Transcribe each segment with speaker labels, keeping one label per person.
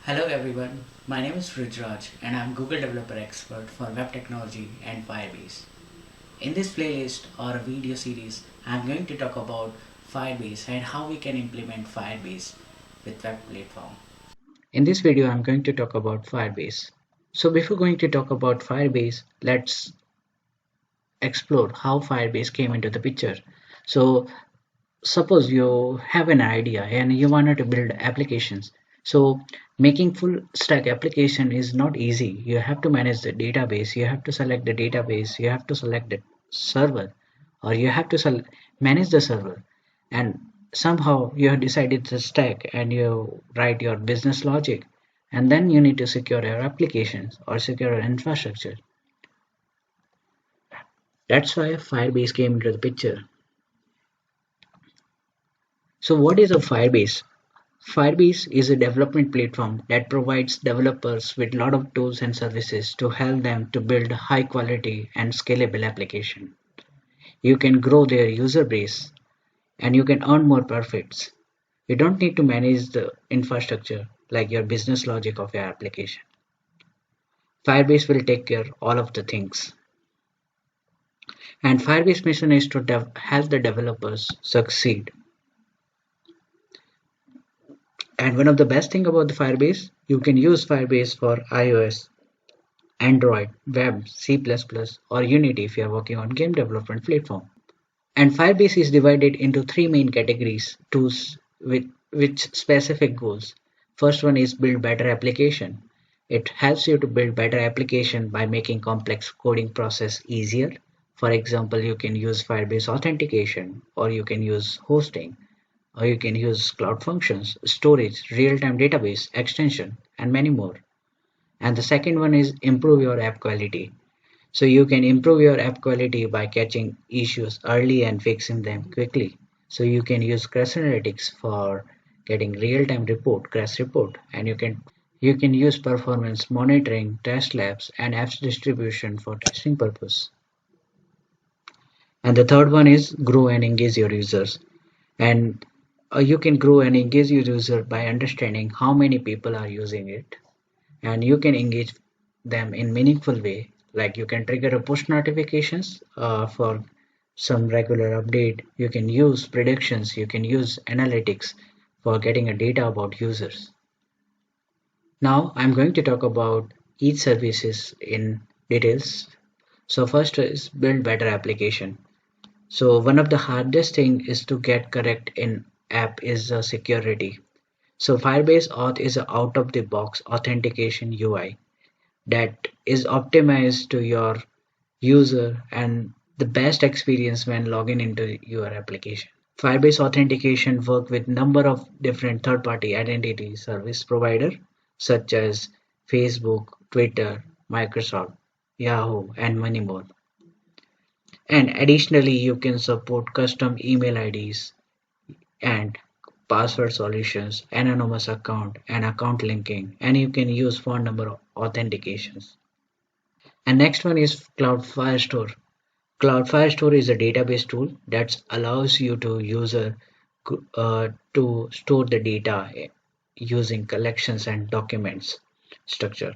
Speaker 1: Hello everyone, my name is Rudraj and I'm Google Developer Expert for Web Technology and Firebase. In this playlist or video series, I'm going to talk about Firebase and how we can implement Firebase with Web Platform. In this video, I'm going to talk about Firebase. So before going to talk about Firebase, let's explore how Firebase came into the picture. So suppose you have an idea and you wanted to build applications. So making full stack application is not easy. You have to manage the database, you have to select the database, you have to select the server, or you have to manage the server, and somehow you have decided the stack and you write your business logic, and then you need to secure your applications or secure your infrastructure. That's why Firebase came into the picture. So what is a Firebase? Firebase is a development platform that provides developers with a lot of tools and services to help them to build high quality and scalable application. You can grow their user base and you can earn more profits. You don't need to manage the infrastructure like your business logic of your application. Firebase will take care of all of the things. And Firebase mission is to help the developers succeed. And one of the best thing about the Firebase, you can use Firebase for iOS, Android, Web, C++, or Unity if you are working on game development platform. And Firebase is divided into three main categories, tools with specific goals. First one is build better application. It helps you to build better application by making complex coding process easier. For example, you can use Firebase authentication, or you can use hosting, or you can use cloud functions, storage, real-time database, extension, and many more. And the second one is improve your app quality. So you can improve your app quality by catching issues early and fixing them quickly. So you can use Crash Analytics for getting real-time crash report, and you can use performance monitoring, test labs, and apps distribution for testing purpose. And the third one is grow and engage your users. And you can grow and engage your user by understanding how many people are using it, and you can engage them in meaningful way, like you can trigger a push notifications for some regular update. You can use predictions, you can use analytics for getting a data about users. Now I'm going to talk about each services in details. So first is build better application. So one of the hardest thing is to get correct in app is security. So Firebase Auth is a out of the box authentication UI that is optimized to your user and the best experience when logging into your application. Firebase authentication work with number of different third-party identity service provider such as Facebook, Twitter, Microsoft, Yahoo, and many more. And additionally, you can support custom email IDs and password solutions, anonymous account, and account linking, and you can use phone number authentications. And next one is Cloud Firestore. Cloud Firestore is a database tool that allows you to user to store the data using collections and documents structure.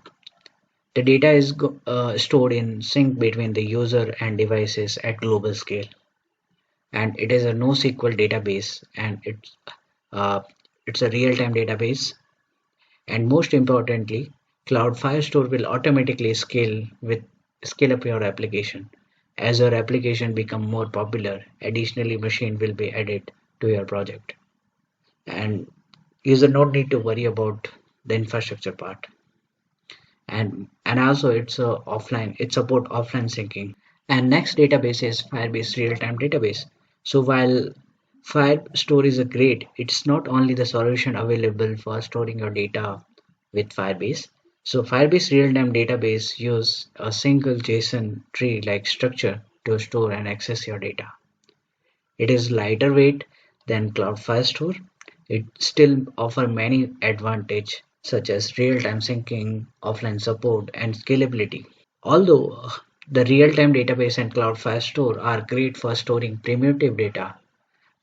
Speaker 1: The data is stored in sync between the user and devices at global scale, and it is a NoSQL database, and uh, it's a real-time database. And most importantly, Cloud Firestore will automatically scale up your application. As your application become more popular, additionally machine will be added to your project. And user not need to worry about the infrastructure part. And also it support offline syncing. And next database is Firebase real-time database. So while Firestore is a great, it's not only the solution available for storing your data with Firebase. So Firebase real-time database use a single JSON tree like structure to store and access your data. It is lighter weight than Cloud Firestore. It still offers many advantages such as real-time syncing, offline support, and scalability. Although the real-time database and Cloud Firestore are great for storing primitive data,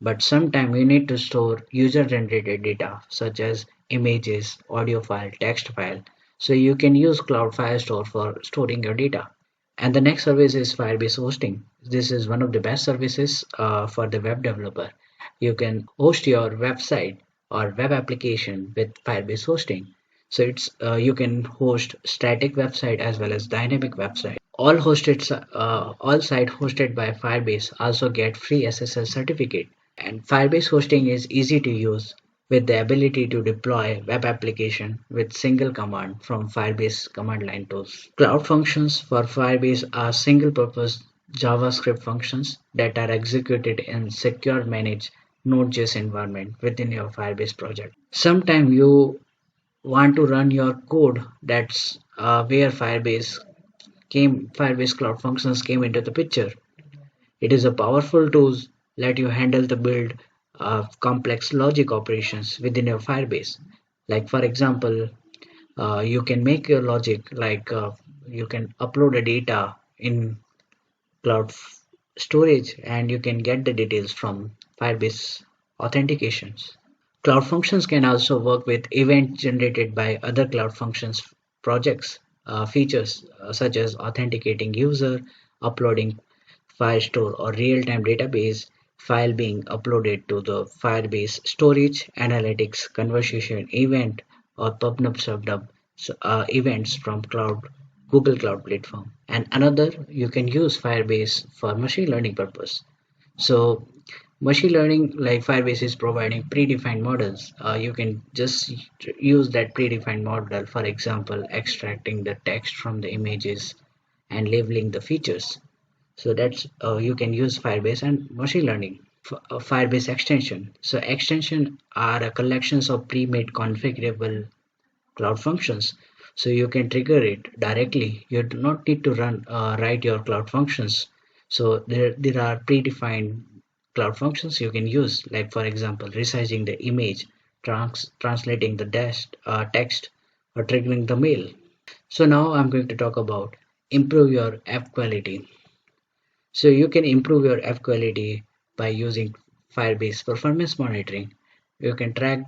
Speaker 1: but sometimes you need to store user-generated data such as images, audio file, text file. So you can use Cloud Firestore for storing your data. And the next service is Firebase Hosting. This is one of the best services for the web developer. You can host your website or web application with Firebase Hosting. So it's you can host static website as well as dynamic website. All site hosted by Firebase also get free SSL certificate. And Firebase hosting is easy to use with the ability to deploy web application with single command from Firebase command line tools. Cloud functions for Firebase are single purpose JavaScript functions that are executed in secure managed Node.js environment within your Firebase project. Sometimes you want to run your code, that's where Firebase Cloud Functions came into the picture. It is a powerful tool let you handle the build of complex logic operations within your Firebase. Like for example, you can make your logic like you can upload a data in cloud storage and you can get the details from Firebase authentications. Cloud Functions can also work with events generated by other Cloud Functions projects, features such as authenticating user, uploading Firestore or real-time database file being uploaded to the Firebase storage, analytics, conversation event, or PubNub SubNub events from Google Cloud Platform. And another, you can use Firebase for machine learning purpose. So machine learning like Firebase is providing predefined models. You can just use that predefined model, for example, extracting the text from the images and labeling the features. So that's you can use Firebase and machine learning. Firebase extension. So extension are a collections of pre-made configurable cloud functions. So you can trigger it directly. You do not need to write your cloud functions. So there are predefined cloud functions you can use, like for example, resizing the image, translating the text, or triggering the mail. So now I'm going to talk about improve your app quality. So you can improve your app quality by using Firebase performance monitoring. You can track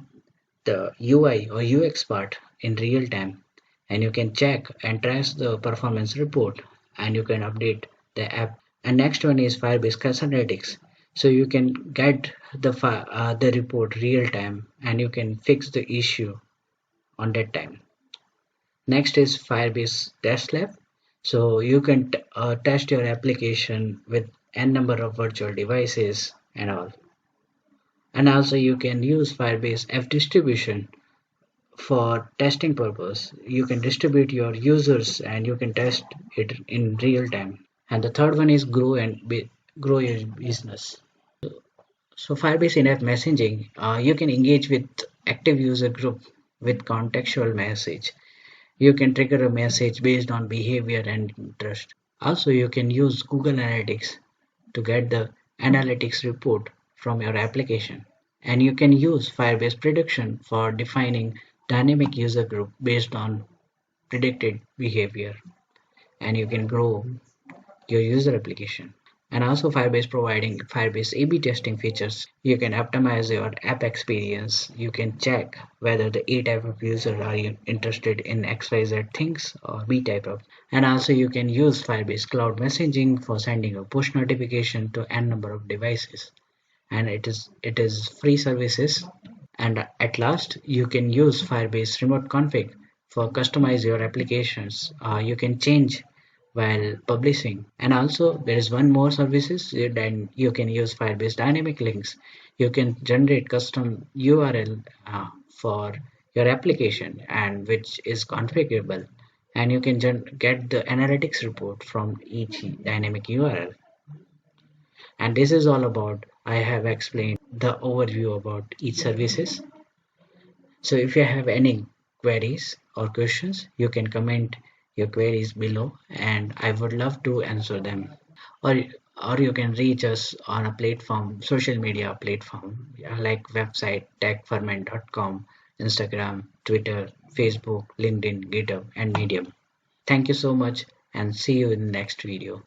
Speaker 1: the UI or UX part in real time, and you can check and trace the performance report, and you can update the app. And next one is Firebase Analytics. So you can get the report real time and you can fix the issue on that time. Next is Firebase Test Lab. So you can test your application with n number of virtual devices and all. And also you can use Firebase F distribution for testing purpose. You can distribute your users and you can test it in real time. And the third one is grow your business. So Firebase in-app messaging, you can engage with active user group with contextual message. You can trigger a message based on behavior and interest. Also, you can use Google Analytics to get the analytics report from your application. And you can use Firebase prediction for defining dynamic user group based on predicted behavior. And you can grow your user application. And also Firebase providing Firebase A/B testing features. You can optimize your app experience. You can check whether the A type of user are interested in XYZ things or B type of. And also you can use Firebase Cloud Messaging for sending a push notification to n number of devices. And it is free services. And at last, you can use Firebase Remote Config for customize your applications. You can change while publishing. And also there is one more services, then you can use Firebase Dynamic Links. You can generate custom URL for your application and which is configurable, and you can get the analytics report from each dynamic URL. And this is all about, I have explained the overview about each services. So if you have any queries or questions, you can comment your queries below and I would love to answer them. Or you can reach us on a platform, social media platform, like website techferment.com, Instagram, Twitter, Facebook, LinkedIn, GitHub, and Medium. Thank you so much and see you in the next video.